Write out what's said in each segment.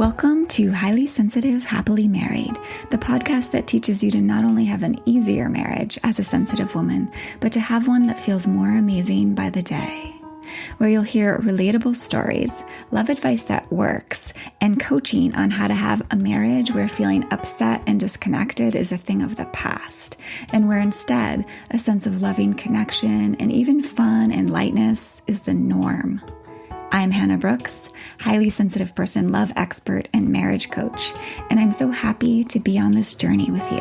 Welcome to Highly Sensitive, Happily Married, the podcast that teaches you to not only have an easier marriage as a sensitive woman, but to have one that feels more amazing by the day. Where you'll hear relatable stories, love advice that works, and coaching on how to have a marriage where feeling upset and disconnected is a thing of the past, and where instead a sense of loving connection and even fun and lightness is the norm. I'm Hannah Brooks, highly sensitive person, love expert, and marriage coach, and I'm so happy to be on this journey with you.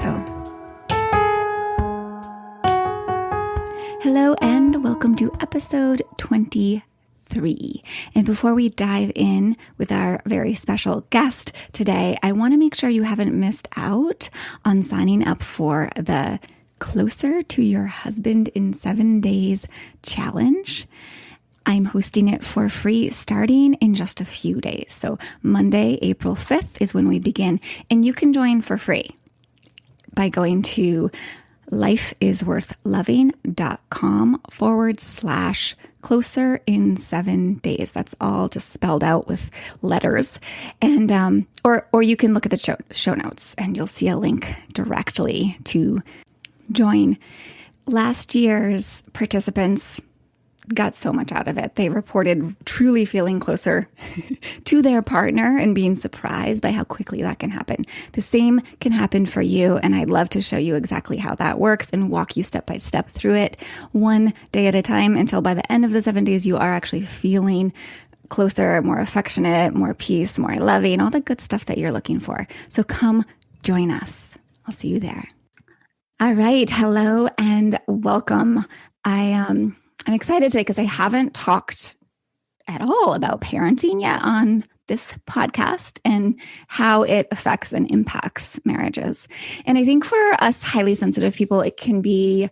Hello and welcome to episode 23. And before we dive in with our very special guest today, I want to make sure you haven't missed out on signing up for the Closer to Your Husband in 7 Days challenge. I'm hosting it for free starting in just a few days. So Monday, April 5th is when we begin. And you can join for free by going to lifeisworthloving.com/closer in 7 days. That's all just spelled out with letters. And, or you can look at the show notes and you'll see a link directly to join. Last year's participants got so much out of it. They reported truly feeling closer to their partner and being surprised by how quickly that can happen. The same can happen for you, and I'd love to show you exactly how that works and walk you step by step through it, one day at a time, until by the end of the 7 days, you are actually feeling closer, more affectionate, more peace, more loving, all the good stuff that you're looking for. So come join us. I'll see you there. All right. Hello and welcome. I'm excited today because I haven't talked at all about parenting yet on this podcast and how it affects and impacts marriages. And I think for us highly sensitive people, it can be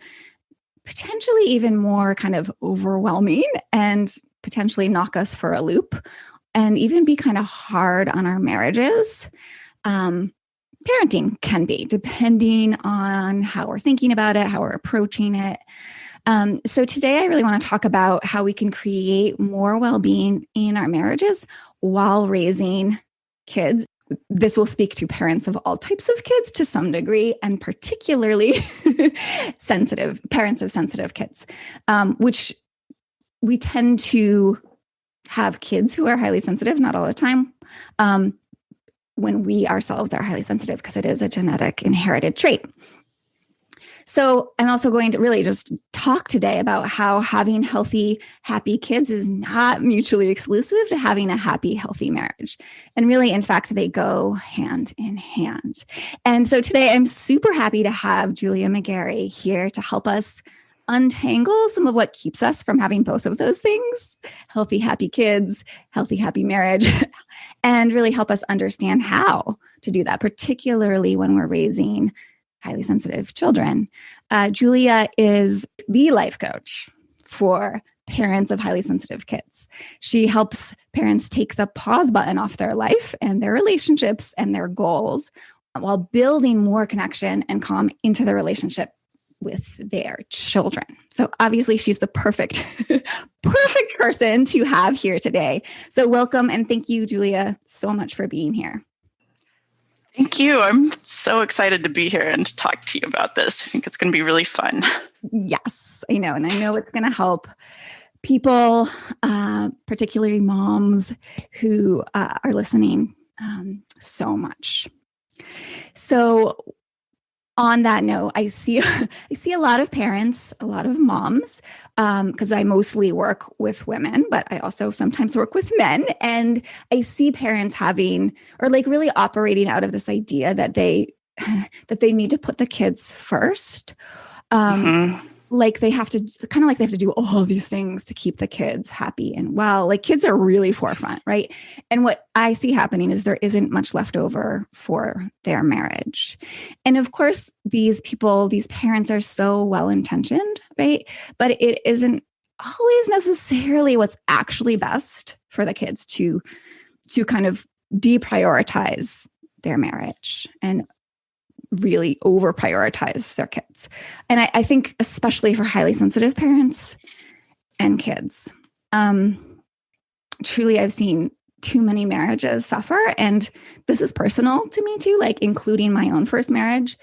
potentially even more kind of overwhelming and potentially knock us for a loop and even be kind of hard on our marriages. Parenting can be, depending on how we're thinking about it, how we're approaching it. So today I really want to talk about how we can create more well-being in our marriages while raising kids. This will speak to parents of all types of kids to some degree, and particularly parents of sensitive kids, which we tend to have kids who are highly sensitive, not all the time, when we ourselves are highly sensitive, because it is a genetic inherited trait. So I'm also going to really just talk today about how having healthy, happy kids is not mutually exclusive to having a happy, healthy marriage. And really, in fact, they go hand in hand. And so today I'm super happy to have Julia McGarey here to help us untangle some of what keeps us from having both of those things, healthy, happy kids, healthy, happy marriage, and really help us understand how to do that, particularly when we're raising highly sensitive children. Julia is the life coach for parents of highly sensitive kids. She helps parents take the pause button off their life and their relationships and their goals while building more connection and calm into their relationship with their children. So obviously she's the perfect person to have here today. So welcome and thank you, Julia, so much for being here. Thank you. I'm so excited to be here and to talk to you about this. I think it's going to be really fun. Yes, I know. And I know it's going to help people, particularly moms who are listening so much. So on that note, I see a lot of parents, a lot of moms, because I mostly work with women, but I also sometimes work with men. And I see parents having, or like really operating out of this idea that they need to put the kids first. Like they have to do all these things to keep the kids happy and well. Like kids are really forefront, right? And what I see happening is there isn't much left over for their marriage. And of course, these parents are so well-intentioned, right? But it isn't always necessarily what's actually best for the kids to kind of deprioritize their marriage and really over prioritize their kids. And I think especially for highly sensitive parents and kids, truly I've seen too many marriages suffer. And this is personal to me too, like including my own first marriage,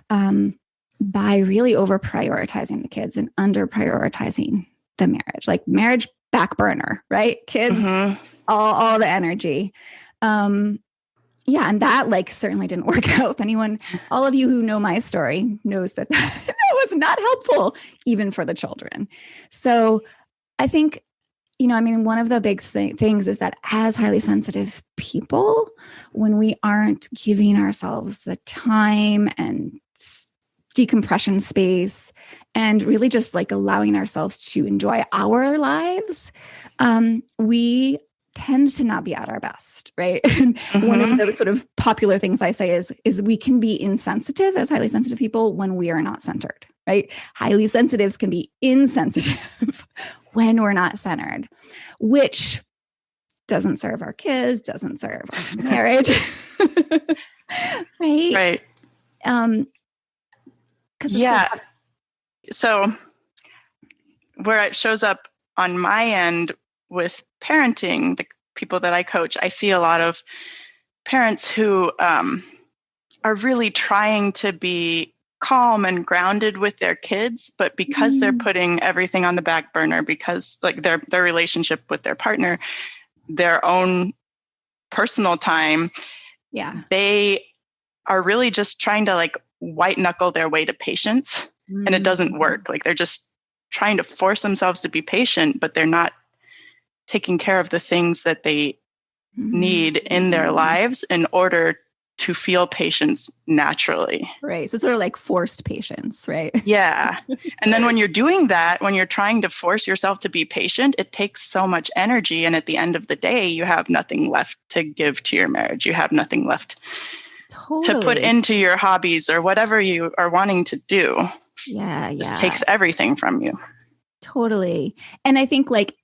by really over prioritizing the kids and under prioritizing the marriage, like marriage back burner, right? Kids, all the energy. Yeah. And that like certainly didn't work out. If anyone, all of you who know my story knows that that was not helpful even for the children. So I think, one of the big things is that as highly sensitive people, when we aren't giving ourselves the time and decompression space and really just like allowing ourselves to enjoy our lives, we tend to not be at our best, right? One of the sort of popular things I say is we can be insensitive as highly sensitive people when we are not centered, right? Highly sensitives can be insensitive when we're not centered, which doesn't serve our kids, doesn't serve our marriage, right? Right. Yeah. So where it shows up on my end with parenting, the people that I coach, I see a lot of parents who are really trying to be calm and grounded with their kids, but because they're putting everything on the back burner, because like their relationship with their partner, their own personal time, they are really just trying to like white knuckle their way to patience, and it doesn't work. Like they're just trying to force themselves to be patient, but they're not taking care of the things that they need in their lives in order to feel patience naturally. Right. So sort of like forced patience, right? Yeah. And then when you're doing that, when you're trying to force yourself to be patient, it takes so much energy. And at the end of the day, you have nothing left to give to your marriage. You have nothing left to put into your hobbies or whatever you are wanting to do. Yeah. It just takes everything from you. Totally. And I think like,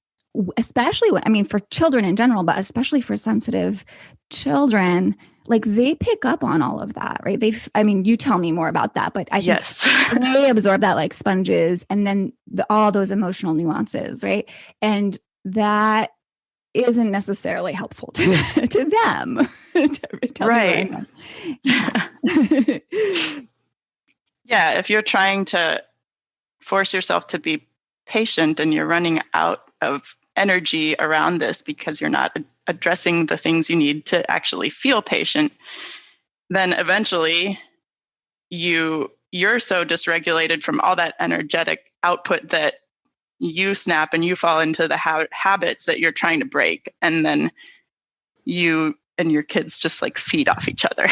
especially for children in general, but especially for sensitive children, like they pick up on all of that, right? You tell me more about that, but I think they absorb that like sponges, and then all those emotional nuances, right? And that isn't necessarily helpful to them. Right. Yeah. If you're trying to force yourself to be patient and you're running out of energy around this because you're not addressing the things you need to actually feel patient, then eventually you're so dysregulated from all that energetic output that you snap and you fall into the habits that you're trying to break. And then you and your kids just like feed off each other.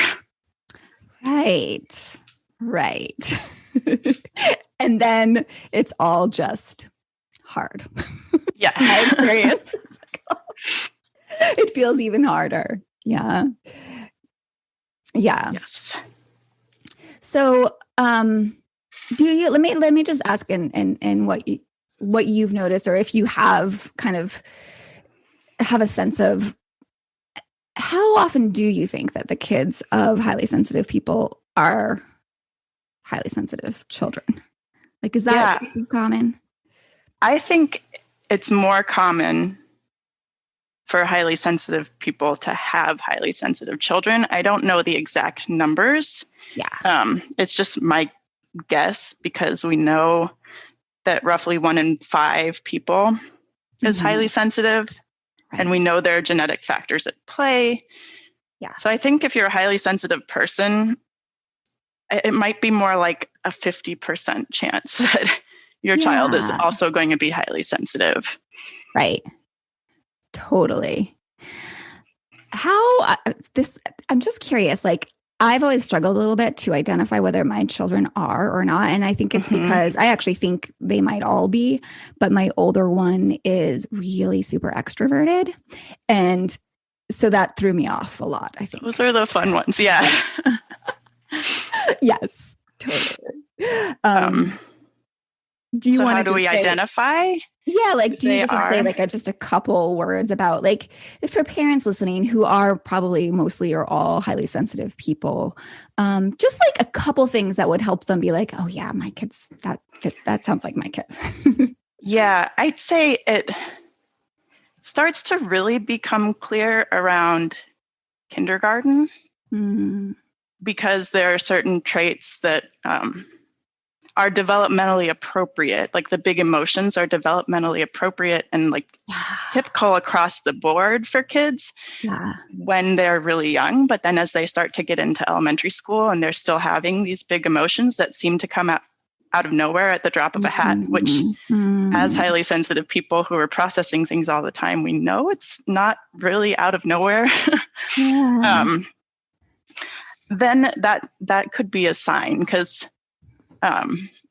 Right. And then it's all just hard. Yeah. My experience. It feels even harder. Yeah. Yes. So, do you, let me just ask in what you've noticed, or if you have a sense of how often do you think that the kids of highly sensitive people are highly sensitive children? Like, is that common? I think it's more common for highly sensitive people to have highly sensitive children. I don't know the exact numbers. Yeah. It's just my guess, because we know that roughly 1 in 5 people is highly sensitive, and we know there are genetic factors at play. Yeah. So I think if you're a highly sensitive person, it might be more like a 50% chance that your child is also going to be highly sensitive. Right. Totally. I'm just curious, like, I've always struggled a little bit to identify whether my children are or not. And I think it's because I actually think they might all be, but my older one is really super extroverted. And so that threw me off a lot, I think. Those are the fun ones. Yeah. Yes, totally. How do we identify? Yeah, like, do you just want to say like just a couple words about, like, if for parents listening who are probably mostly or all highly sensitive people, just like a couple things that would help them be like, oh yeah, my kids, that sounds like my kid. Yeah, I'd say starts to really become clear around kindergarten, because there are certain traits that are developmentally appropriate, like the big emotions are developmentally appropriate and like typical across the board for kids when they're really young. But then as they start to get into elementary school and they're still having these big emotions that seem to come out of nowhere at the drop of a hat, which as highly sensitive people who are processing things all the time, we know it's not really out of nowhere. Then that could be a sign, because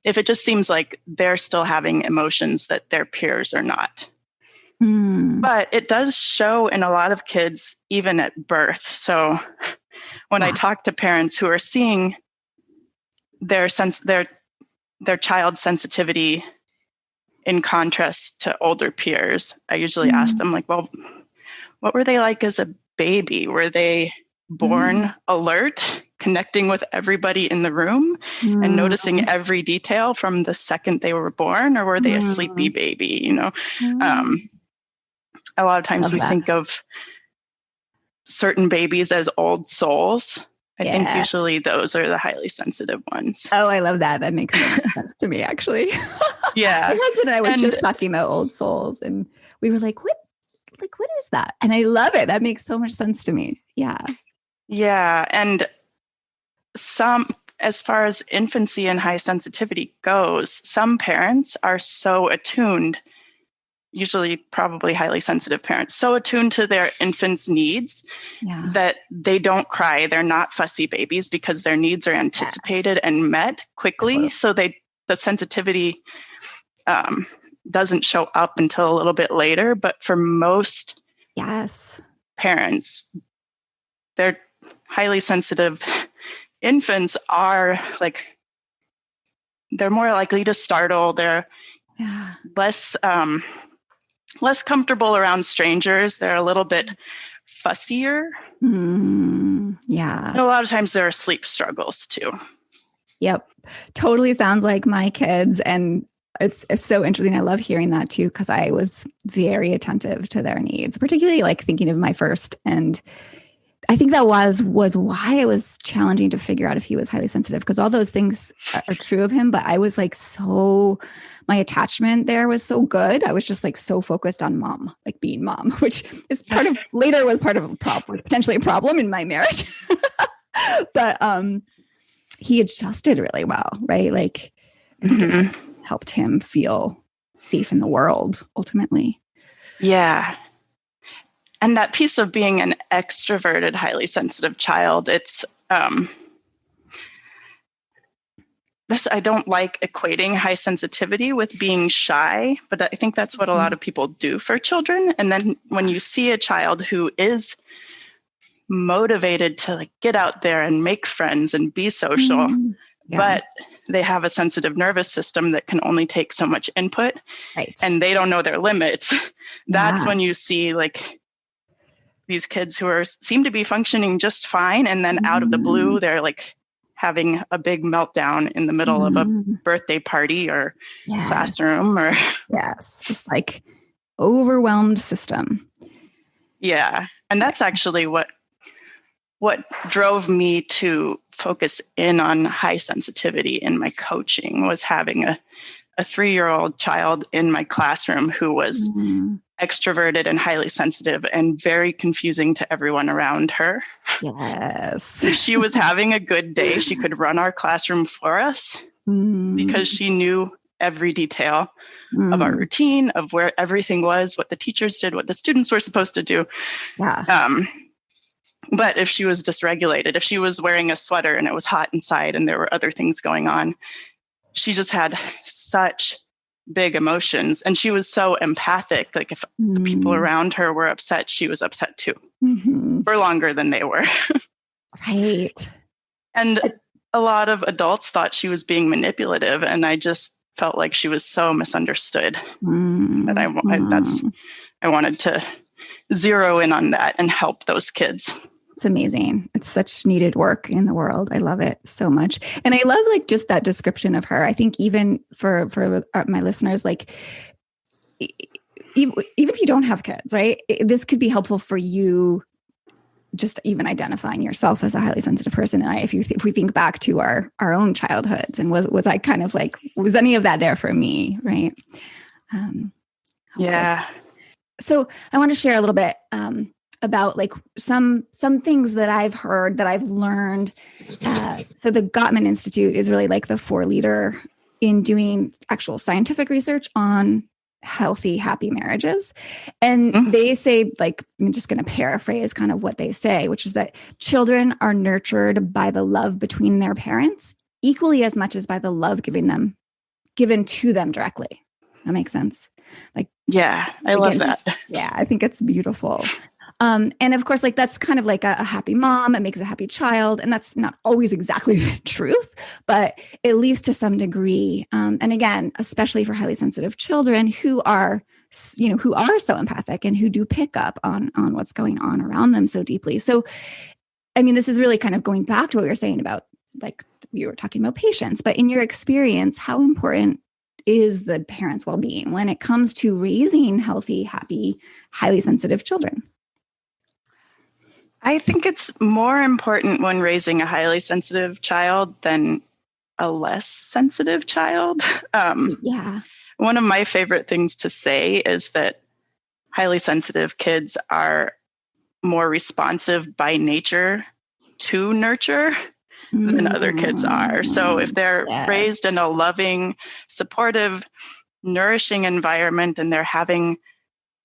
if it just seems like they're still having emotions that their peers are not. But it does show in a lot of kids, even at birth. So when I talk to parents who are seeing their child's sensitivity in contrast to older peers, I usually ask them, like, well, what were they like as a baby? Were they born alert, connecting with everybody in the room and noticing every detail from the second they were born, or were they a sleepy baby? You know, a lot of times we think of certain babies as old souls. I think usually those are the highly sensitive ones. Oh, I love that. That makes sense to me, actually. Yeah. My husband and I were just talking about old souls, and we were like, what is that? And I love it. That makes so much sense to me. Yeah. Yeah. And as far as infancy and high sensitivity goes, some parents are so attuned, usually probably highly sensitive parents, so attuned to their infant's needs that they don't cry. They're not fussy babies because their needs are anticipated and met quickly. So the sensitivity doesn't show up until a little bit later. But for most parents, they're highly sensitive infants are like, they're more likely to startle. They're less comfortable around strangers. They're a little bit fussier. And a lot of times there are sleep struggles too. Yep. Totally sounds like my kids. And it's so interesting. I love hearing that too, because I was very attentive to their needs, particularly like thinking of my first. And I think that was why it was challenging to figure out if he was highly sensitive, because all those things are true of him. But I was like, my attachment there was so good. I was just like so focused on mom, like being mom, which is later was part of a problem, potentially a problem in my marriage. But he adjusted really well, right? Like I think it helped him feel safe in the world ultimately. Yeah. And that piece of being an extroverted, highly sensitive child, it's I don't like equating high sensitivity with being shy, but I think that's what a lot of people do for children. And then when you see a child who is motivated to like get out there and make friends and be social, but they have a sensitive nervous system that can only take so much input, and they don't know their limits, that's when you see like these kids who seem to be functioning just fine, and then out of the blue, they're like having a big meltdown in the middle of a birthday party or classroom or just like overwhelmed system. Yeah. And that's actually what drove me to focus in on high sensitivity in my coaching, was having a 3-year-old child in my classroom who was extroverted and highly sensitive and very confusing to everyone around her. Yes. If she was having a good day, she could run our classroom for us because she knew every detail of our routine, of where everything was, what the teachers did, what the students were supposed to do. But if she was dysregulated, if she was wearing a sweater and it was hot inside and there were other things going on, she just had such big emotions, and she was so empathic. Like if the people around her were upset, she was upset too, for longer than they were. Right. And a lot of adults thought she was being manipulative, and I just felt like she was so misunderstood that I wanted to zero in on that and help those kids. It's amazing. It's such needed work in the world. I love it so much. And I love like just that description of her. I think even for my listeners, like even if you don't have kids, right? This could be helpful for you, just even identifying yourself as a highly sensitive person. And if we think back to our own childhoods, and was I kind of like, was any of that there for me, right? Yeah. So I want to share a little bit about like some things that I've heard, that I've learned. So the Gottman Institute is really like the leader in doing actual scientific research on healthy, happy marriages. And they say, like, I'm just going to paraphrase kind of what they say, which is that children are nurtured by the love between their parents equally as much as by the love given to them directly. That makes sense. Like, yeah, I love that. Yeah, I think it's beautiful. And of course, like, that's kind of like a happy mom. It makes a happy child. And that's not always exactly the truth, but at least to some degree. And again, especially for highly sensitive children who are so empathic and who do pick up on what's going on around them so deeply. So, I mean, this is really kind of going back to what we were saying about, like, we were talking about patience, but in your experience, how important is the parent's well-being when it comes to raising healthy, happy, highly sensitive children? I think it's more important when raising a highly sensitive child than a less sensitive child. Yeah. One of my favorite things to say is that highly sensitive kids are more responsive by nature to nurture than other kids are. So if they're raised in a loving, supportive, nourishing environment, and they're having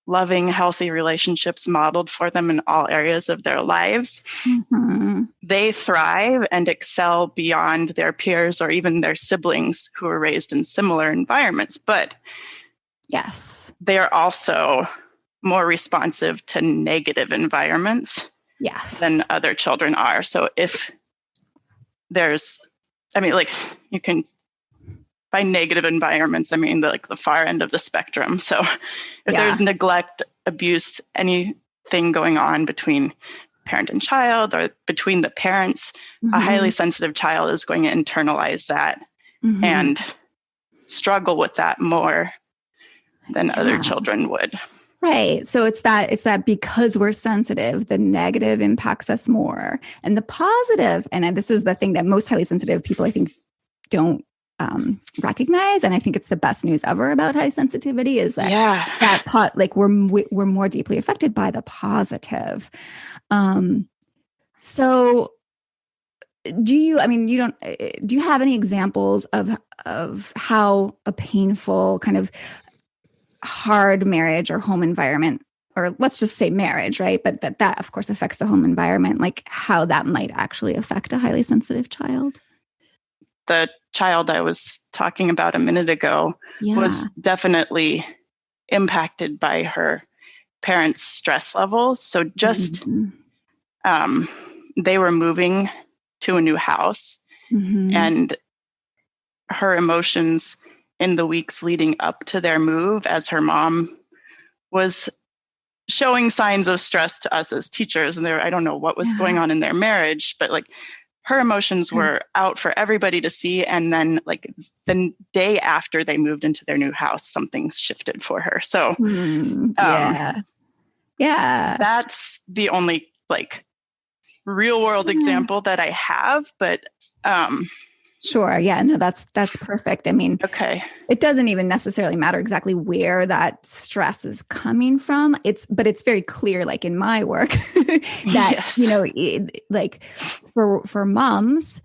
loving, healthy relationships modeled for them in all areas of their lives, they thrive and excel beyond their peers or even their siblings who are raised in similar environments. But yes, they are also more responsive to negative environments than other children are. So if there's, you can, by negative environments, I mean the far end of the spectrum. So if there's neglect, abuse, anything going on between parent and child or between the parents, a highly sensitive child is going to internalize that and struggle with that more than other children would. Right. So it's that because we're sensitive, the negative impacts us more, and the positive. And this is the thing that most highly sensitive people, I think, don't recognize. And I think it's the best news ever about high sensitivity is that we're more deeply affected by the positive. So do you have any examples of how a painful kind of hard marriage or home environment, or let's just say marriage, right? But that of course affects the home environment, like how that might actually affect a highly sensitive child? The child I was talking about a minute ago was definitely impacted by her parents' stress levels. So just they were moving to a new house, and her emotions in the weeks leading up to their move, as her mom was showing signs of stress to us as teachers, and I don't know what was going on in their marriage, but like her emotions were out for everybody to see. And then like the day after they moved into their new house, something shifted for her. So that's the only like real world example that I have, but sure. Yeah, no, that's perfect. I mean, it doesn't even necessarily matter exactly where that stress is coming from. But it's very clear, like in my work, that, like for moms,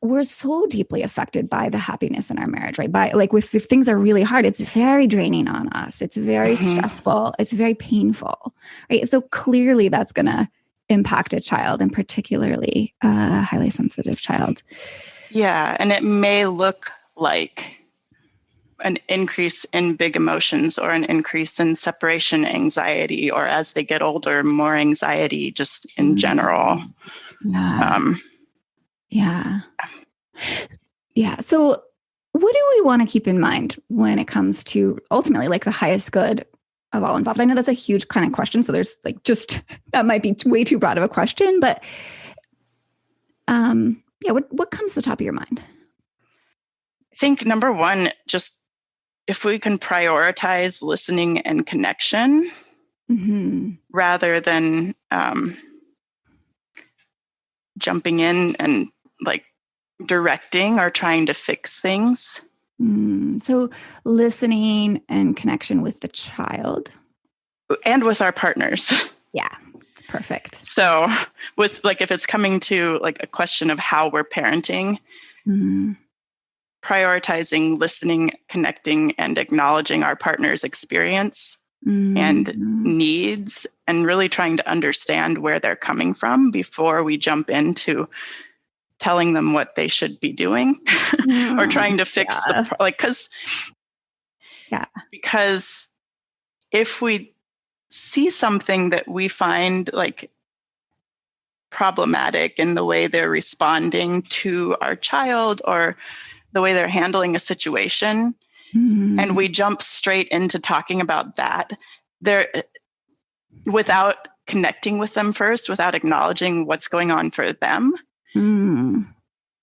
we're so deeply affected by the happiness in our marriage, right? By like if things are really hard, it's very draining on us. It's very stressful. It's very painful, right? So clearly that's going to impact a child, and particularly a highly sensitive child. Yeah. And it may look like an increase in big emotions or an increase in separation anxiety, or as they get older, more anxiety just in general. So what do we want to keep in mind when it comes to ultimately like the highest good of all involved? I know that's a huge kind of question. So there's like that might be way too broad of a question, but what comes to the top of your mind? I think number one, just if we can prioritize listening and connection rather than jumping in and like directing or trying to fix things. So listening and connection with the child. And with our partners. Yeah, perfect. So with like, if it's coming to like a question of how we're parenting, prioritizing listening, connecting, and acknowledging our partner's experience and needs, and really trying to understand where they're coming from before we jump into telling them what they should be doing or trying to fix because if we see something that we find like problematic in the way they're responding to our child or the way they're handling a situation, and we jump straight into talking about that, without connecting with them first, without acknowledging what's going on for them,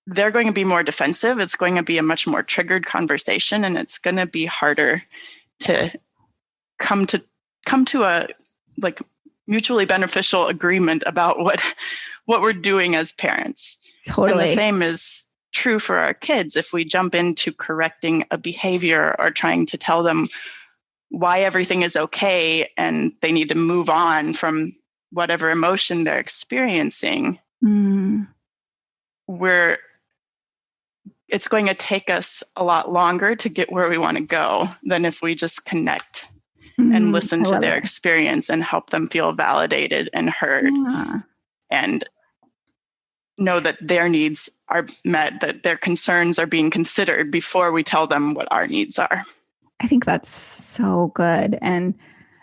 they're going to be more defensive. It's going to be a much more triggered conversation, and it's going to be harder to come to a like mutually beneficial agreement about what we're doing as parents. Totally. And the same is true for our kids. If we jump into correcting a behavior or trying to tell them why everything is okay and they need to move on from whatever emotion they're experiencing, it's going to take us a lot longer to get where we want to go than if we just connect and listen to their experience and help them feel validated and heard and know that their needs are met, that their concerns are being considered before we tell them what our needs are. I think that's so good. And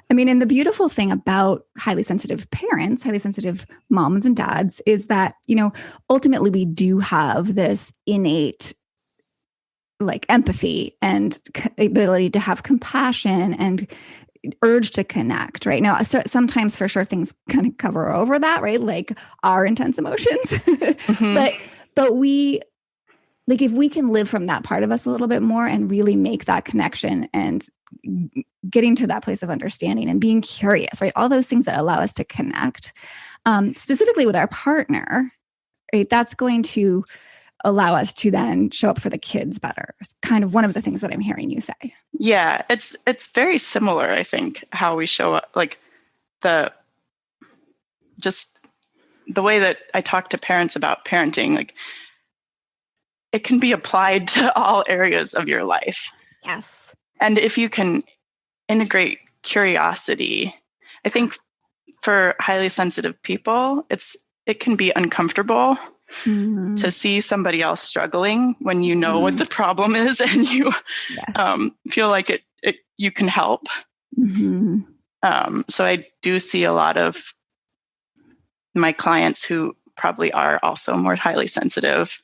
I mean, and the beautiful thing about highly sensitive parents, highly sensitive moms and dads is that, ultimately we do have this innate like empathy and ability to have compassion and urge to connect right now. So sometimes for sure things kind of cover over that, right? Like our intense emotions, but we like, if we can live from that part of us a little bit more and really make that connection and getting to that place of understanding and being curious, right? All those things that allow us to connect, specifically with our partner, right? That's going to allow us to then show up for the kids better. It's kind of one of the things that I'm hearing you say. Yeah, it's very similar, I think, how we show up, like the way that I talk to parents about parenting, like it can be applied to all areas of your life. Yes. And if you can integrate curiosity, I think for highly sensitive people, it can be uncomfortable to see somebody else struggling when you know what the problem is and you feel like you can help. So I do see a lot of my clients who probably are also more highly sensitive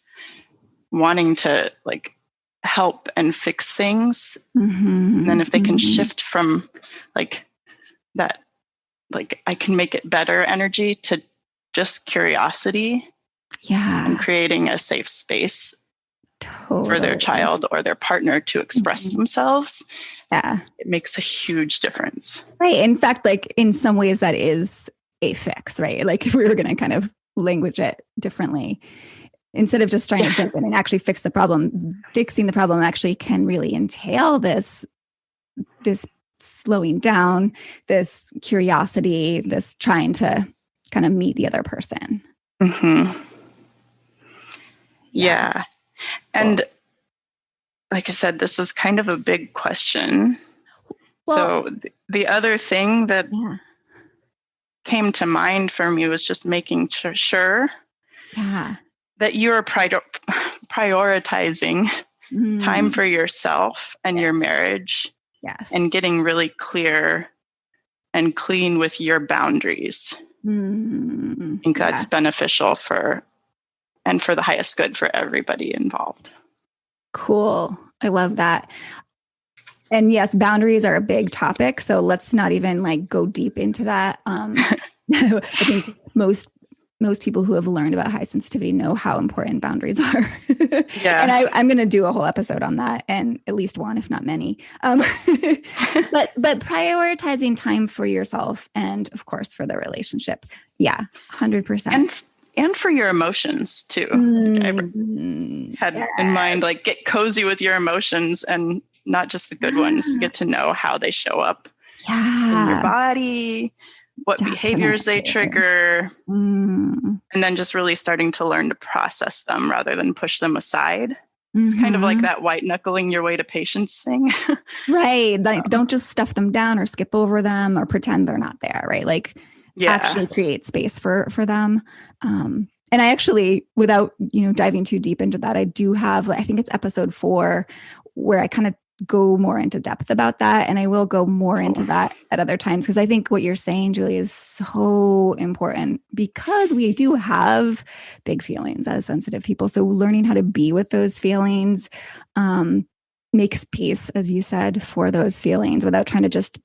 wanting to like help and fix things. And then if they can shift from like that, like I can make it better energy to just curiosity. Yeah. And creating a safe space for their child or their partner to express themselves. Yeah. It makes a huge difference. Right. In fact, like in some ways that is a fix, right? Like if we were going to kind of language it differently, instead of just trying to jump in and actually fix the problem, fixing the problem actually can really entail this slowing down, this curiosity, this trying to kind of meet the other person. Yeah. And like I said, this is kind of a big question. Well, so the other thing that came to mind for me was just making sure that you're prioritizing time for yourself and your marriage and getting really clear and clean with your boundaries. I think that's beneficial for the highest good for everybody involved. Cool. I love that. And yes, boundaries are a big topic. So let's not even like go deep into that. I think most most people who have learned about high sensitivity know how important boundaries are. Yeah. And I'm going to do a whole episode on that, and at least one, if not many. But prioritizing time for yourself and, of course, for the relationship. Yeah, 100%. And for your emotions too. I had in mind, like, get cozy with your emotions, and not just the good ones. Get to know how they show up in your body, what behaviors they trigger, and then just really starting to learn to process them rather than push them aside. It's kind of like that white knuckling your way to patience thing. Right. Like, don't just stuff them down or skip over them or pretend they're not there. Right. Like, actually create space for them. And I actually, without, diving too deep into that, I do have, I think it's episode 4 where I kind of go more into depth about that. And I will go more into that at other times, because I think what you're saying, Julie, is so important, because we do have big feelings as sensitive people. So learning how to be with those feelings, make space, as you said, for those feelings without trying to just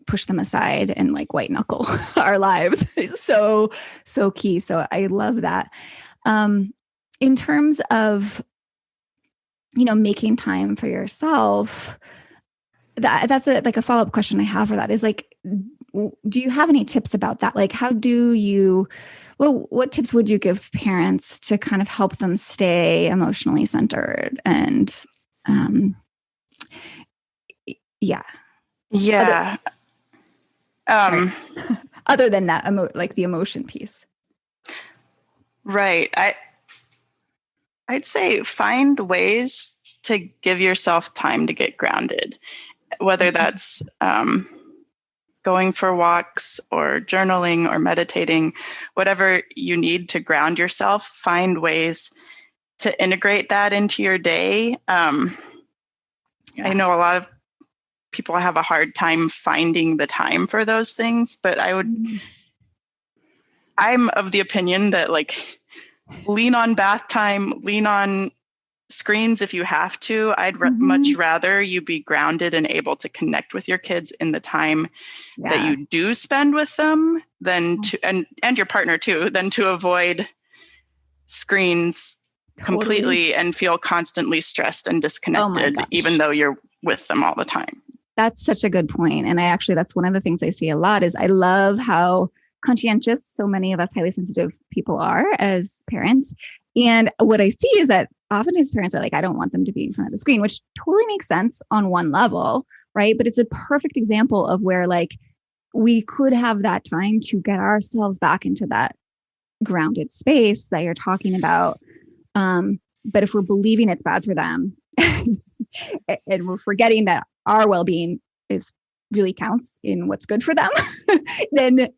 push them aside and like white knuckle our lives is so key. So I love that. In terms of, making time for yourself, that's a follow-up question I have for that is like, do you have any tips about that? Like, what tips would you give parents to kind of help them stay emotionally centered and, yeah. Other than that, like the emotion piece. Right. I'd say find ways to give yourself time to get grounded, whether that's going for walks or journaling or meditating, whatever you need to ground yourself, find ways to integrate that into your day. Yes. I know a lot of people have a hard time finding the time for those things, but I'm of the opinion that, like, lean on bath time, lean on screens if you have to. I'd much rather you be grounded and able to connect with your kids in the time that you do spend with them than and your partner too, than to avoid screens completely and feel constantly stressed and disconnected, even though you're with them all the time. That's such a good point. And that's one of the things I see a lot is I love how conscientious so many of us highly sensitive people are as parents. And what I see is that often as parents are like, I don't want them to be in front of the screen, which totally makes sense on one level, right? But it's a perfect example of where, like, we could have that time to get ourselves back into that grounded space that you're talking about. But if we're believing it's bad for them and we're forgetting that our well-being really counts in what's good for them, then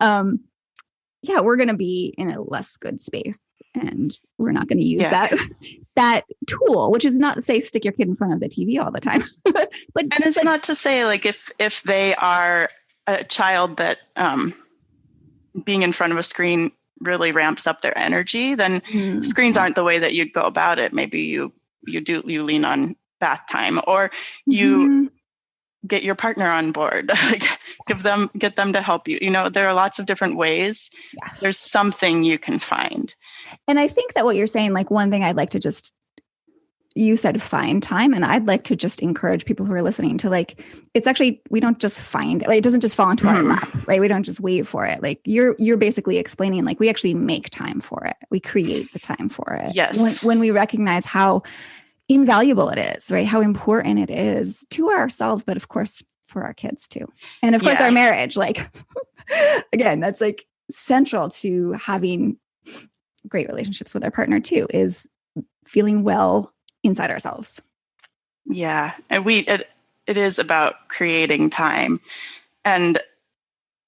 we're going to be in a less good space, and we're not going to use that tool, which is not to say stick your kid in front of the TV all the time. And it's not to say, like, if they are a child that being in front of a screen really ramps up their energy, then screens aren't the way that you'd go about it. Maybe you lean on bath time, or you get your partner on board, get them to help you. There are lots of different ways. Yes. There's something you can find. And I think that what you're saying, like, one thing I'd like to you said find time, and I'd like to just encourage people who are listening to, like, it's actually, we don't just find it. Like, it doesn't just fall into our lap, right? We don't just wait for it. Like, you're basically explaining, like, we actually make time for it. We create the time for it. Yes. When we recognize how invaluable it is, right? How important it is to ourselves, but of course for our kids too. And of course our marriage, like, again, that's like central to having great relationships with our partner too, is feeling well inside ourselves. Yeah. And it is about creating time. And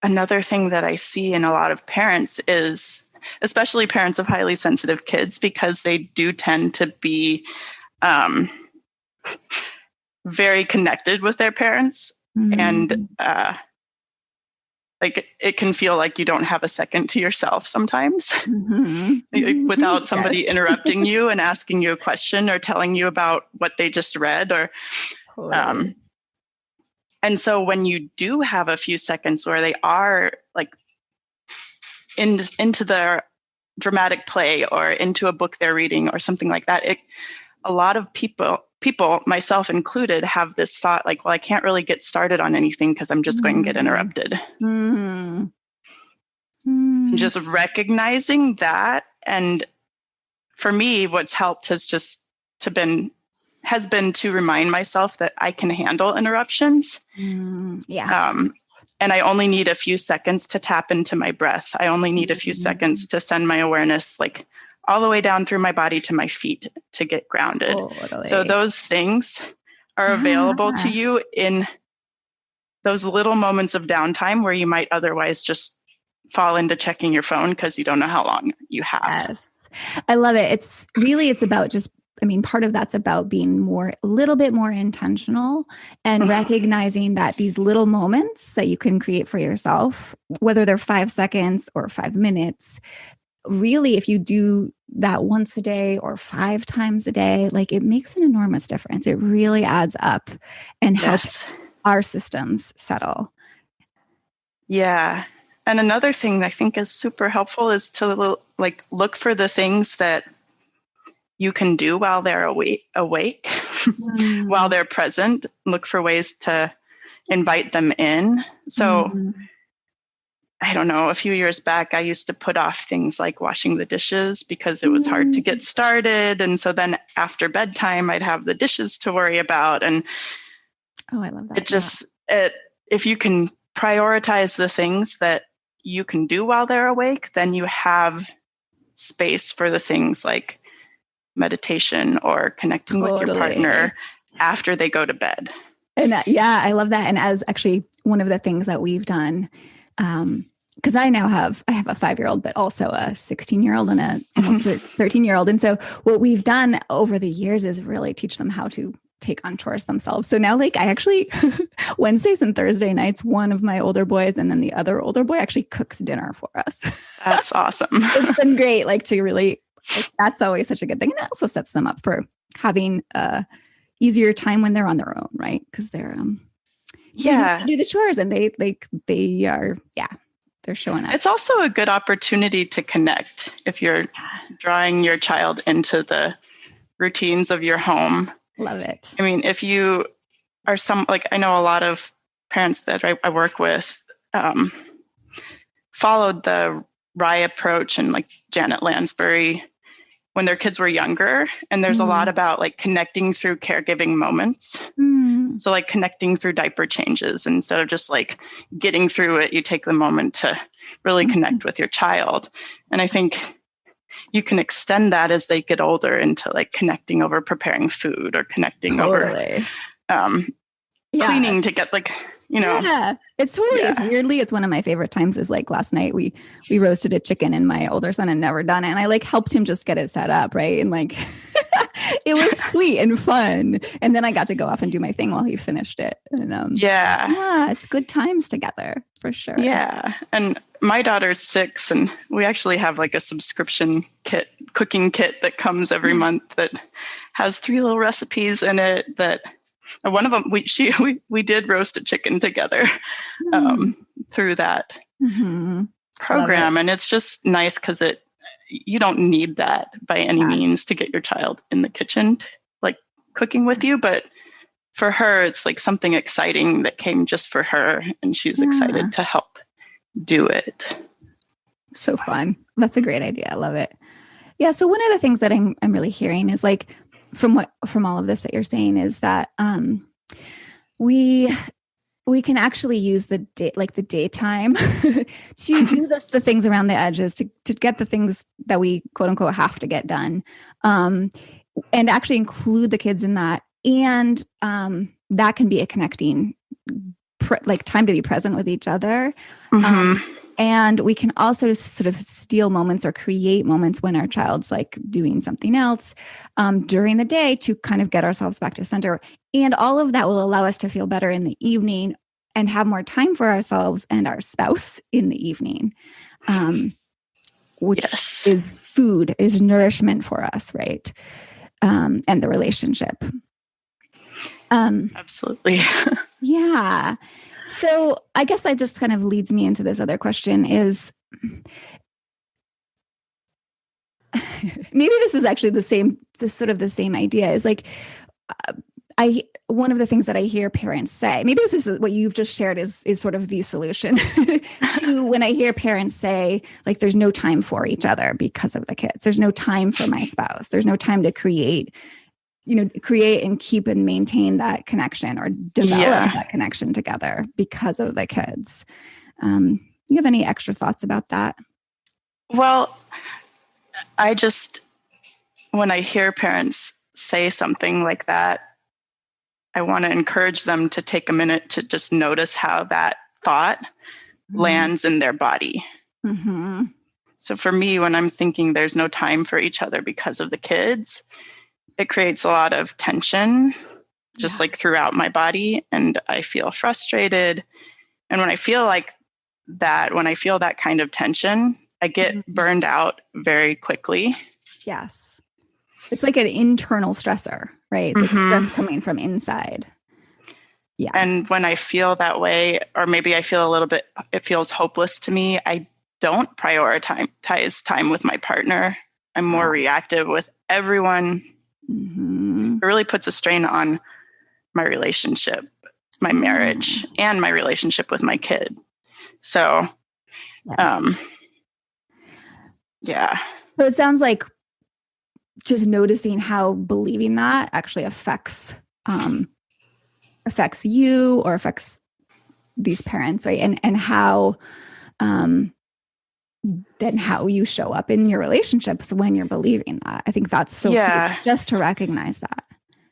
another thing that I see in a lot of parents is, especially parents of highly sensitive kids, because they do tend to be very connected with their parents, and like, it can feel like you don't have a second to yourself sometimes without somebody interrupting you and asking you a question or telling you about what they just read, or and so when you do have a few seconds where they are, like, into their dramatic play or into a book they're reading or something like that, a lot of people, myself included, have this thought like, well, I can't really get started on anything because I'm just going to get interrupted. Mm-hmm. And just recognizing that. And for me, what's helped has been to remind myself that I can handle interruptions. And I only need a few seconds to tap into my breath. I only need a few seconds to send my awareness like all the way down through my body to my feet to get grounded. Totally. So those things are available to you in those little moments of downtime where you might otherwise just fall into checking your phone because you don't know how long you have. Yes. I love it. It's about just, part of that's about being a little bit more intentional and recognizing that these little moments that you can create for yourself, whether they're 5 seconds or 5 minutes, really, if you do that once a day or 5 times a day, like it makes an enormous difference. It really adds up and helps our systems settle. Yeah. And another thing I think is super helpful is to look for the things that you can do while they're awake, while they're present. Look for ways to invite them in. So I don't know, a few years back, I used to put off things like washing the dishes because it was hard to get started. And so then after bedtime, I'd have the dishes to worry about. And I love that. If you can prioritize the things that you can do while they're awake, then you have space for the things like meditation or connecting with your partner after they go to bed. And I love that. And as actually one of the things that we've done, because I have a 5-year-old, but also a 16-year-old and a almost 13-year-old. And so what we've done over the years is really teach them how to take on chores themselves. So now I actually Wednesdays and Thursday nights, one of my older boys and then the other older boy actually cooks dinner for us. That's awesome. It's been great. To really, that's always such a good thing. And it also sets them up for having a easier time when they're on their own, right? Because they're do the chores and they are they're showing up. It's also a good opportunity to connect if you're drawing your child into the routines of your home. Love it. If you are I know a lot of parents that I work with followed the Rye approach and Janet Lansbury when their kids were younger. And there's a lot about connecting through caregiving moments. So connecting through diaper changes instead of just getting through it, you take the moment to really connect with your child. And I think you can extend that as they get older into connecting over preparing food or connecting over cleaning to get it's totally it's weirdly it's one of my favorite times is last night we roasted a chicken and my older son had never done it and I helped him just get it set up, right? And it was sweet and fun, and then I got to go off and do my thing while he finished it. And it's good times together for sure. And my daughter's 6 and we actually have a subscription cooking kit that comes every month that has 3 little recipes in it that one of them we did roast a chicken together through that program. And it's just nice because you don't need that by any means to get your child in the kitchen cooking with you, but for her it's something exciting that came just for her and she's excited to help do it. So fun. That's a great idea. I love it. Yeah. So one of the things that I'm really hearing is from all of this that you're saying is that we can actually use the daytime to do the things around the edges to get the things that we quote unquote have to get done, and actually include the kids in that. And that can be a connecting time to be present with each other. And we can also sort of steal moments or create moments when our child's doing something else during the day to kind of get ourselves back to center. And all of that will allow us to feel better in the evening and have more time for ourselves and our spouse in the evening, which is food, is nourishment for us, right? And the relationship. Absolutely. Yeah. So I guess that just kind of leads me into this other question is, maybe this is actually this sort of the same idea is like, one of the things that I hear parents say, maybe this is what you've just shared is sort of the solution to when I hear parents say, like, there's no time for each other because of the kids. There's no time for my spouse. There's no time to create and keep and maintain that connection or develop that connection together because of the kids. You have any extra thoughts about that? Well, when I hear parents say something like that, I want to encourage them to take a minute to just notice how that thought lands in their body. Mm-hmm. So for me, when I'm thinking there's no time for each other because of the kids, it creates a lot of tension, just like throughout my body. And I feel frustrated. And when I feel like that, when I feel that kind of tension, I get burned out very quickly. Yes. It's like an internal stressor, right? It's like stress coming from inside. Yeah. And when I feel that way, or maybe I feel a little bit, it feels hopeless to me, I don't prioritize time with my partner. I'm more reactive with everyone. It really puts a strain on my relationship, my marriage, and my relationship with my kid. So, yeah. So it sounds like just noticing how believing that actually affects you or affects these parents, right? And how then how you show up in your relationships when you're believing that. I think that's so key, just to recognize that.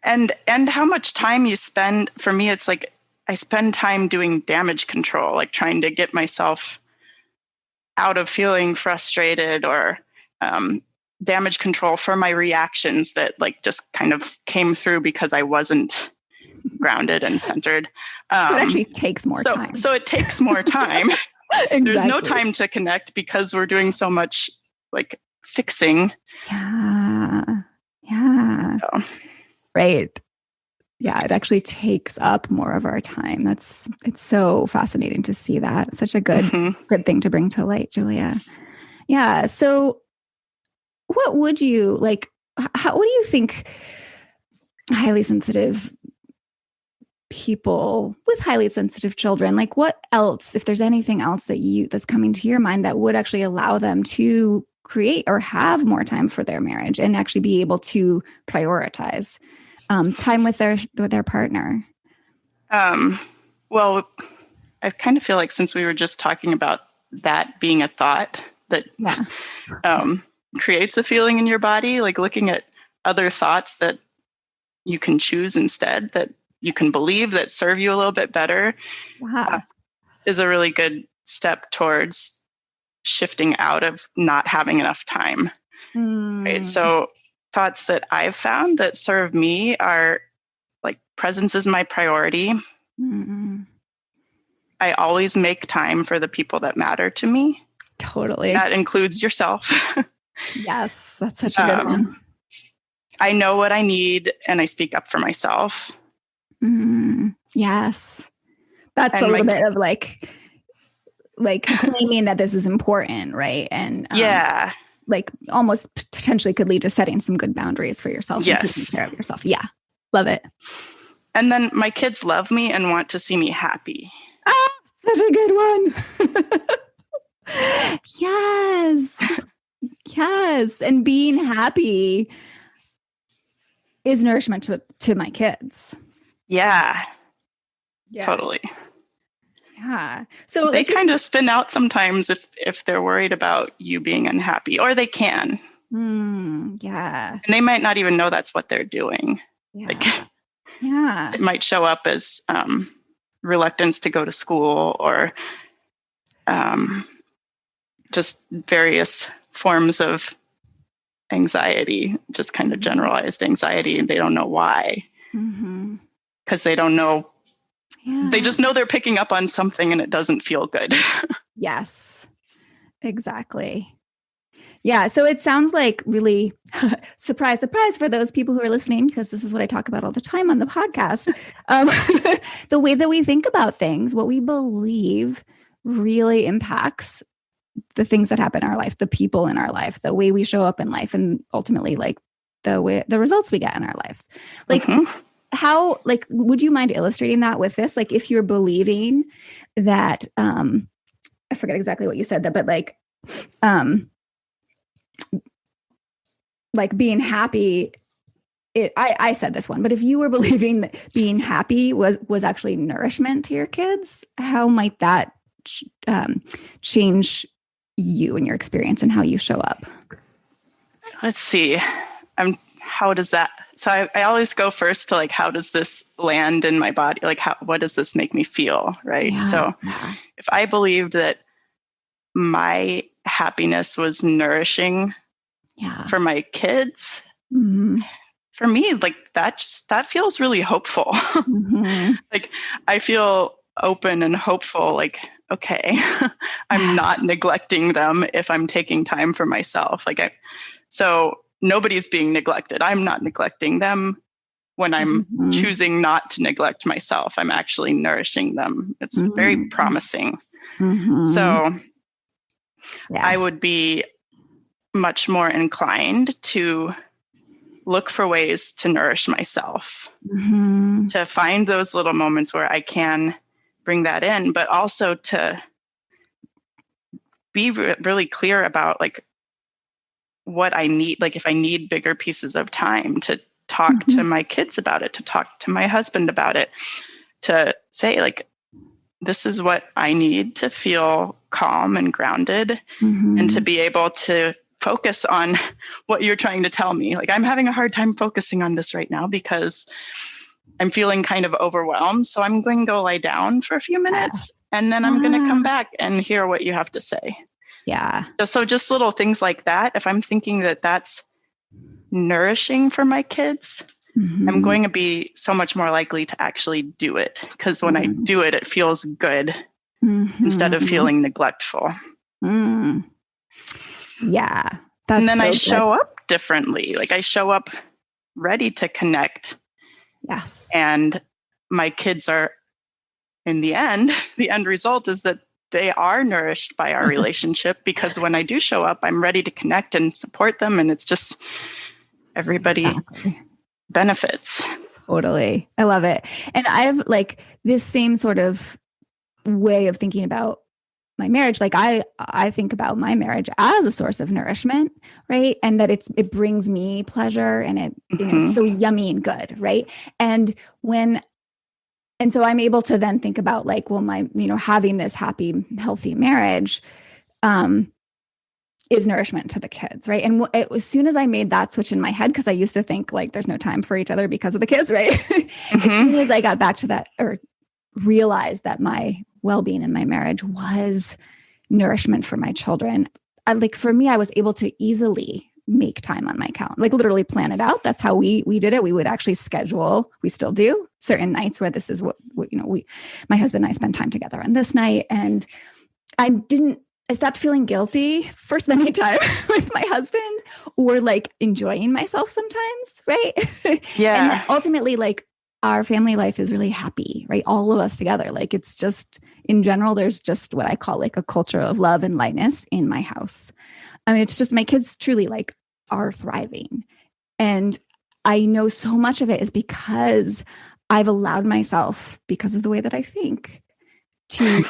And how much time you spend. For me, it's like I spend time doing damage control, like trying to get myself out of feeling frustrated, or damage control for my reactions that like just kind of came through because I wasn't grounded and centered. So it actually takes more time. So it takes more time. Exactly. There's no time to connect because we're doing so much like fixing. Yeah. So. Right. Yeah, it actually takes up more of our time. It's so fascinating to see that. Such a good thing to bring to light, Julia. Yeah. So what would you like, what do you think highly sensitive people with highly sensitive children, like what else, if there's anything else that's coming to your mind that would actually allow them to create or have more time for their marriage and actually be able to prioritize time with their partner? Well, I kind of feel like since we were just talking about that being a thought that creates a feeling in your body, like looking at other thoughts that you can choose instead, that you can believe that serve you a little bit better, is a really good step towards shifting out of not having enough time. Right? So thoughts that I've found that serve me are like, presence is my priority. I always make time for the people that matter to me. Totally. That includes yourself. Yes, that's such a good one. I know what I need and I speak up for myself. Yes. That's a little bit of like claiming that this is important, right? And like almost potentially could lead to setting some good boundaries for yourself and taking care of yourself. Yeah. Love it. And then my kids love me and want to see me happy. Ah, such a good one. Yes. And being happy is nourishment to my kids. Yeah. Totally. Yeah. So they kind of spin out sometimes if they're worried about you being unhappy, or they can. Yeah. And they might not even know that's what they're doing. Yeah. It might show up as reluctance to go to school, or just various forms of anxiety, just kind of generalized anxiety, and they don't know why. Because they don't know. They just know they're picking up on something and it doesn't feel good. Yes, exactly. Yeah. So it sounds like really surprise for those people who are listening, because this is what I talk about all the time on the podcast. The way that we think about things, what we believe really impacts the things that happen in our life, the people in our life, the way we show up in life, and ultimately like the results we get in our life. Like how, like, would you mind illustrating that with this? Like if you're believing that, I forget exactly what you said there, but like being happy, I said this one, but if you were believing that being happy was actually nourishment to your kids, how might that change you and your experience and how you show up? Let's see. How does that? So I always go first to like, how does this land in my body? Like, what does this make me feel? Right. Yeah. So if I believed that my happiness was nourishing for my kids, for me, like that feels really hopeful. Like I feel open and hopeful, like, okay, I'm not neglecting them if I'm taking time for myself. So nobody's being neglected. I'm not neglecting them when I'm choosing not to neglect myself. I'm actually nourishing them. It's very promising. So I would be much more inclined to look for ways to nourish myself, to find those little moments where I can bring that in, but also to be really clear about like what I need. Like if I need bigger pieces of time to talk to my kids about it, to talk to my husband about it, to say like, this is what I need to feel calm and grounded and to be able to focus on what you're trying to tell me. Like I'm having a hard time focusing on this right now because I'm feeling kind of overwhelmed. So I'm going to go lie down for a few minutes and then I'm going to come back and hear what you have to say. Yeah. So just little things like that. If I'm thinking that that's nourishing for my kids, I'm going to be so much more likely to actually do it. Because when I do it, it feels good instead of feeling neglectful. Yeah. And then I show up differently. Like I show up ready to connect. Yes. And my kids are, in the end result is that they are nourished by our relationship because when I do show up, I'm ready to connect and support them. And it's just everybody benefits. Totally. I love it. And I have like this same sort of way of thinking about my marriage. Like I think about my marriage as a source of nourishment, right? And that it brings me pleasure and it, you know, it's so yummy and good. Right. And so I'm able to then think about like, well, my, you know, having this happy, healthy marriage, is nourishment to the kids. Right. And as soon as I made that switch in my head, because I used to think like there's no time for each other because of the kids. Right. As soon as I got back to that or realized that my well-being in my marriage was nourishment for my children, for me, I was able to easily make time on my calendar, like literally plan it out. That's how we did it. We would actually schedule, we still do certain nights where this is what you know, my husband and I spend time together on this night. And I stopped feeling guilty for spending time with my husband or like enjoying myself sometimes. Right. Yeah. And ultimately, like, our family life is really happy, right? All of us together. Like it's just, in general, there's just what I call like a culture of love and lightness in my house. I mean, it's just my kids truly like are thriving. And I know so much of it is because I've allowed myself, because of the way that I think, to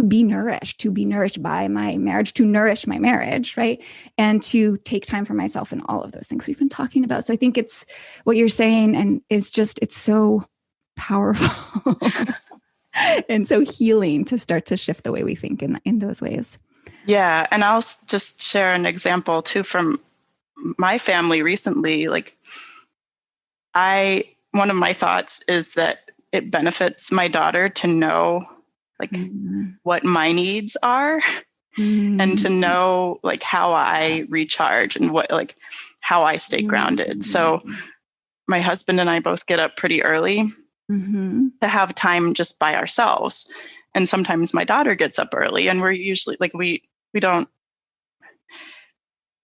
be nourished by my marriage, to nourish my marriage, right? And to take time for myself and all of those things we've been talking about. So I think it's what you're saying, and it's so powerful and so healing to start to shift the way we think in those ways. Yeah. And I'll just share an example too from my family recently. Like one of my thoughts is that it benefits my daughter to know like what my needs are and to know like how I recharge and what, like how I stay grounded. So my husband and I both get up pretty early to have time just by ourselves. And sometimes my daughter gets up early and we're usually like, we don't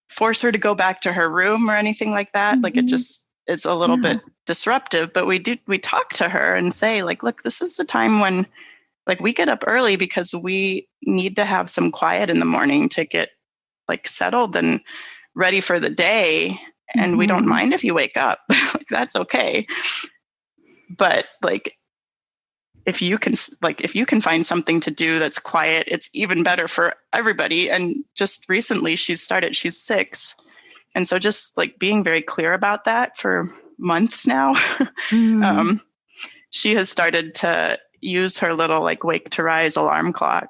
force her to go back to her room or anything like that. Like it just is a little bit disruptive, but we talk to her and say like, look, this is the time when like we get up early because we need to have some quiet in the morning to get like settled and ready for the day. And we don't mind if you wake up. Like, that's okay. But like, if you can find something to do that's quiet, it's even better for everybody. And just recently she's 6. And so just like being very clear about that for months now, she has started to use her little like wake to rise alarm clock.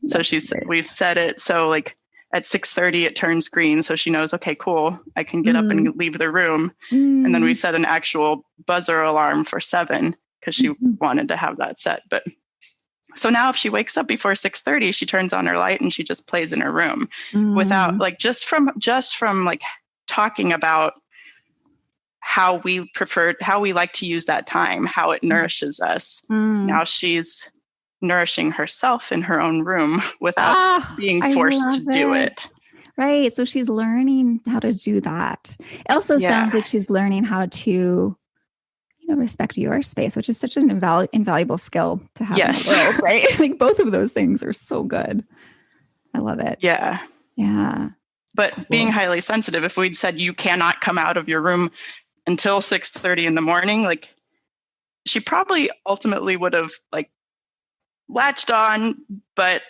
So we've set it so like at 6:30 it turns green, so she knows, okay, cool, I can get up and leave the room. And then we set an actual buzzer alarm for 7 because she wanted to have that set. But so now if she wakes up before 6:30, she turns on her light and she just plays in her room without like just from like talking about how we like to use that time, how it nourishes us. Now she's nourishing herself in her own room without being forced to do it. Right. So she's learning how to do that. It also sounds like she's learning how to, respect your space, which is such an invaluable skill to have in the world, right? Like both of those things are so good. I love it. Yeah. Yeah. But being highly sensitive, if we'd said you cannot come out of your room until 6:30 in the morning, like she probably ultimately would have like latched on, but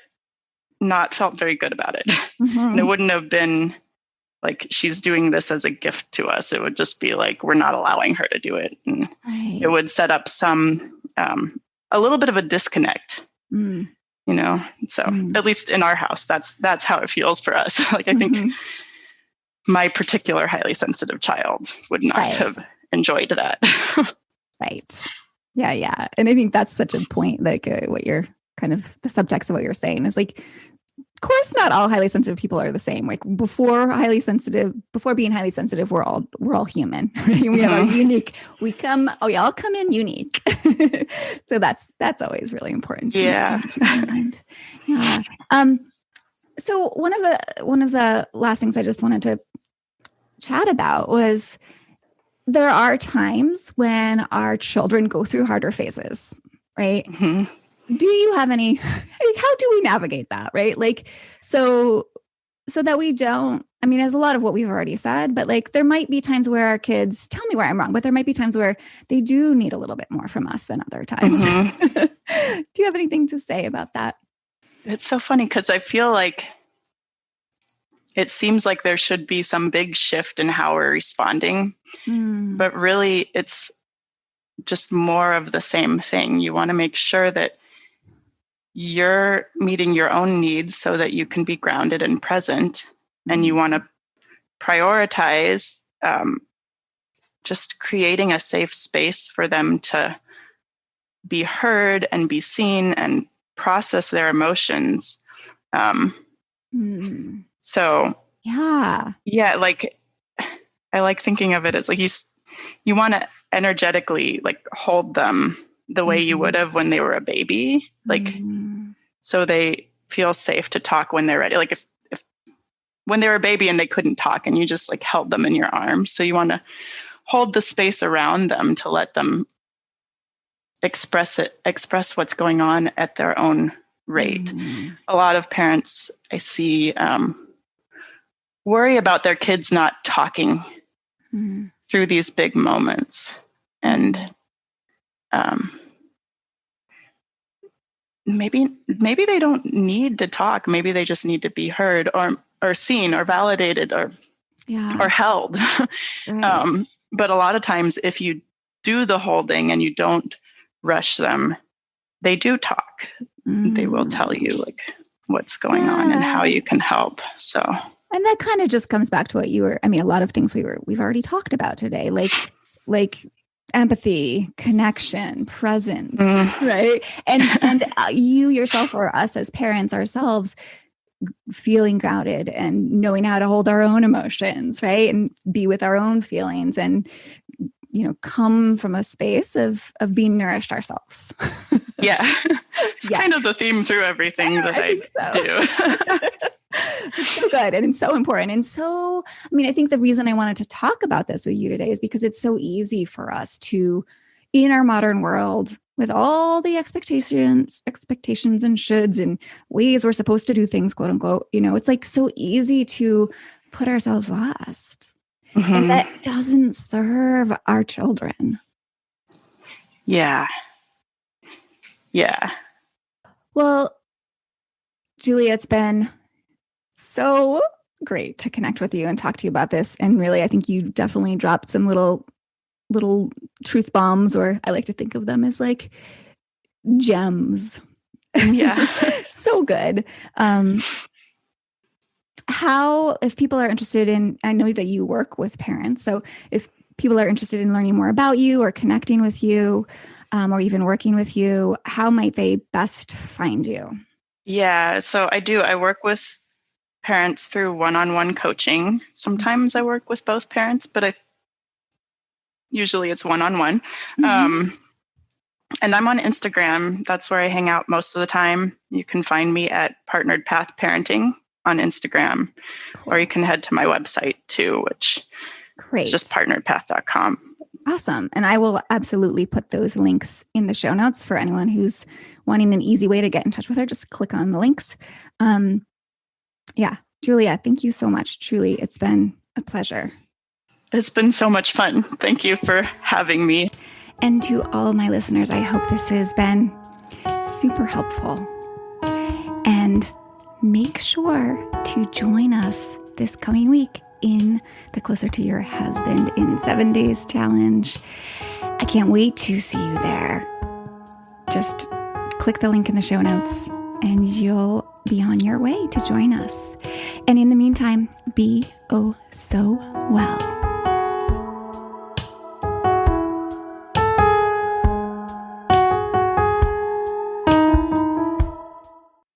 not felt very good about it. And it wouldn't have been like she's doing this as a gift to us. It would just be like we're not allowing her to do it. And it would set up some a little bit of a disconnect. So at least in our house, that's how it feels for us. Like I think my particular highly sensitive child would not have enjoyed that. Right. Yeah. And I think that's such a point, like what you're kind of the subtext of what you're saying is like, of course, not all highly sensitive people are the same. Like before being highly sensitive, we're all human. Right? We have our unique, we all come in unique. So that's always really important. Yeah. Yeah. So one of the last things I just wanted to chat about was there are times when our children go through harder phases, right? Do you have any, how do we navigate that, right? Like, so that we don't, I mean, there's a lot of what we've already said, but like, there might be times where our kids, tell me where I'm wrong, but there might be times where they do need a little bit more from us than other times. Do you have anything to say about that? It's so funny because I feel like it seems like there should be some big shift in how we're responding, but really it's just more of the same thing. You want to make sure that you're meeting your own needs so that you can be grounded and present. And you want to prioritize just creating a safe space for them to be heard and be seen and process their emotions. So like I like thinking of it as like you want to energetically like hold them the way you would have when they were a baby, like so they feel safe to talk when they're ready. Like if when they were a baby and they couldn't talk and you just like held them in your arms, so you want to hold the space around them to let them express what's going on at their own rate. A lot of parents I see worry about their kids not talking through these big moments. And maybe they don't need to talk. Maybe they just need to be heard or seen or validated or held. Right. But a lot of times if you do the holding and you don't rush them, they do talk. They will tell you like what's going on and how you can help. So, and that kind of just comes back to what a lot of things we've already talked about today, like empathy, connection, presence, right? And you yourself or us as parents ourselves feeling grounded and knowing how to hold our own emotions, right? And be with our own feelings and, come from a space of being nourished ourselves. Yeah. It's kind of the theme through everything that I do. It's so good. And it's so important. And so, I think the reason I wanted to talk about this with you today is because it's so easy for us to, in our modern world, with all the expectations and shoulds and ways we're supposed to do things, quote unquote, it's like so easy to put ourselves last. Mm-hmm. And that doesn't serve our children. Yeah. Yeah. Well, Julia, it's been so great to connect with you and talk to you about this. And really, I think you definitely dropped some little truth bombs, or I like to think of them as like gems. Yeah. So good. How, if people are interested in, I know that you work with parents, so if people are interested in learning more about you or connecting with you, or even working with you, how might they best find you? Yeah, so I do. I work with parents through one-on-one coaching. Sometimes I work with both parents, but usually it's one-on-one. Mm-hmm. And I'm on Instagram. That's where I hang out most of the time. You can find me at Partnered Path Parenting on Instagram, cool. Or you can head to my website too, which is just partneredpath.com. Awesome. And I will absolutely put those links in the show notes for anyone who's wanting an easy way to get in touch with her. Just click on the links. Yeah, Julia, thank you so much. Truly, it's been a pleasure. It's been so much fun. Thank you for having me. And to all of my listeners, I hope this has been super helpful. And make sure to join us this coming week in the Closer to Your Husband in 7 Days challenge. I can't wait to see you there. Just click the link in the show notes and you'll be on your way to join us. And in the meantime, be oh so well.